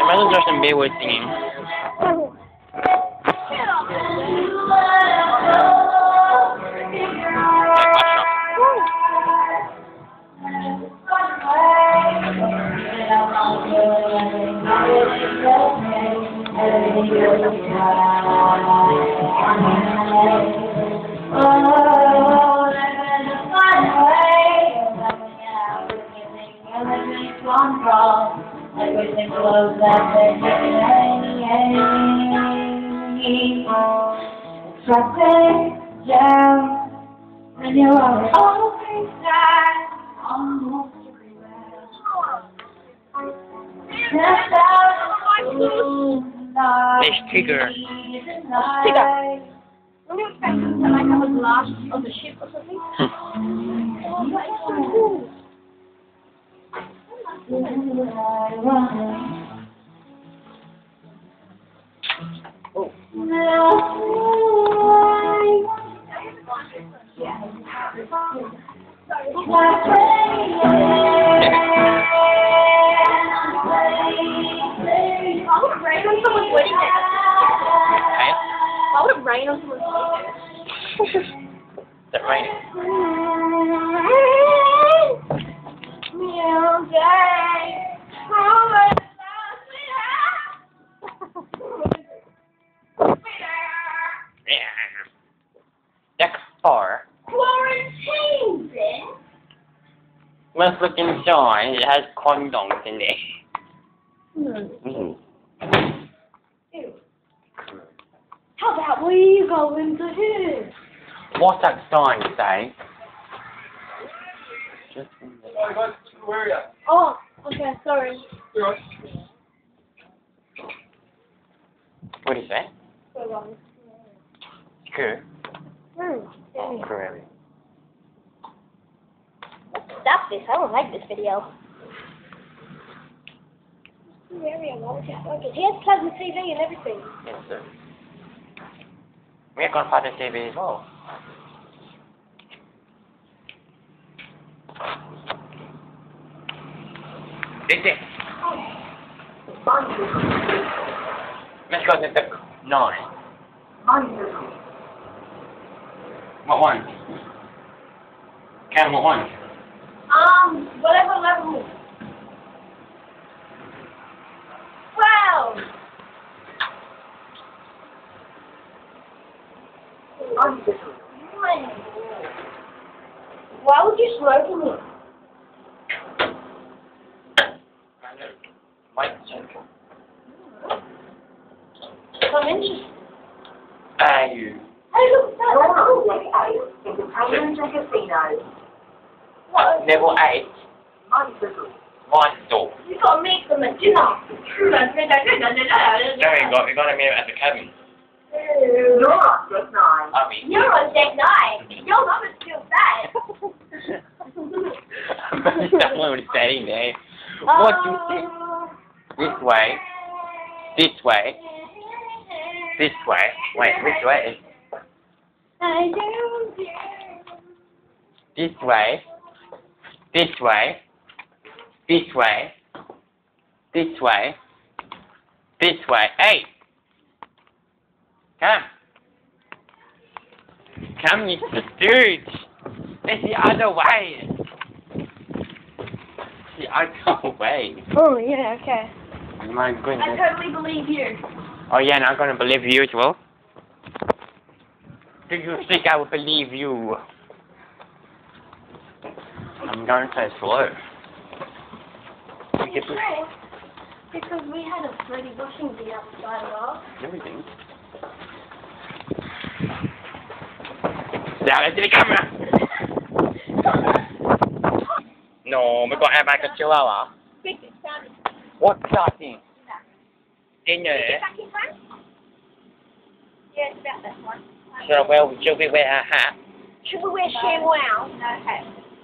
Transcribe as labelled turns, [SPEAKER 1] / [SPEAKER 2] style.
[SPEAKER 1] Imagine Justin Bieber singing.
[SPEAKER 2] Everything flows out there, down, and you are all inside, almost everywhere.
[SPEAKER 1] There's Tigger.
[SPEAKER 2] Tigger. Don't you expect him to like have a glass of the ship or something? Oh, that is so cool.
[SPEAKER 1] Oh.
[SPEAKER 2] Why would it rain on someone's wedding?
[SPEAKER 1] Is it raining? Deck 4.
[SPEAKER 2] Quarantine, then?
[SPEAKER 1] Let's look inside. It has condoms in there.
[SPEAKER 2] Ew. How about we go into here?
[SPEAKER 1] What's that sign say? Just
[SPEAKER 3] Hi guys, where are you?
[SPEAKER 2] Oh, okay, sorry.
[SPEAKER 3] You're
[SPEAKER 1] what do you say?
[SPEAKER 2] So wrong.
[SPEAKER 1] Screw.
[SPEAKER 2] Yeah.
[SPEAKER 1] Screw.
[SPEAKER 2] Stop this, I don't like this video. Very okay, he has Pleasant TV and everything.
[SPEAKER 1] Yes, sir. We're gonna find the TV as well. This it. Let's go to the 9. What one? Cam, what one?
[SPEAKER 2] Whatever level. 12. Why would you smoke me?
[SPEAKER 1] Mike Central.
[SPEAKER 2] I'm interested.
[SPEAKER 1] Are you?
[SPEAKER 2] Hey, look,
[SPEAKER 1] Level 8. Mindful.
[SPEAKER 2] You gotta make them a dinner.
[SPEAKER 1] No, we got to meet at the cabin.
[SPEAKER 4] You're on deck 9.
[SPEAKER 1] Are we?
[SPEAKER 2] You're on deck 9. Your mama's still bad.
[SPEAKER 1] Someone was standing there. What do you think? This way. This way. This way. Wait, which way?
[SPEAKER 2] I don't care.
[SPEAKER 1] This way. This way. This way. This way. This way. Hey! Come. Come, you stooge. It's the other way. It's the other way.
[SPEAKER 2] Oh, yeah, okay.
[SPEAKER 1] My goodness.
[SPEAKER 2] I totally believe you.
[SPEAKER 1] Oh yeah, and I'm gonna believe you as well. Do you think I will believe you? I'm going so slow.
[SPEAKER 2] Because we had a bloody washing machine outside of ours.
[SPEAKER 1] Everything. Dạo lại đi camera. No, mới có em ai có chiếu vào hả? What's starting? In there.
[SPEAKER 2] Yeah, it's about that one.
[SPEAKER 1] Should we wear a hat?
[SPEAKER 2] Should we wear ShamWow? No hat.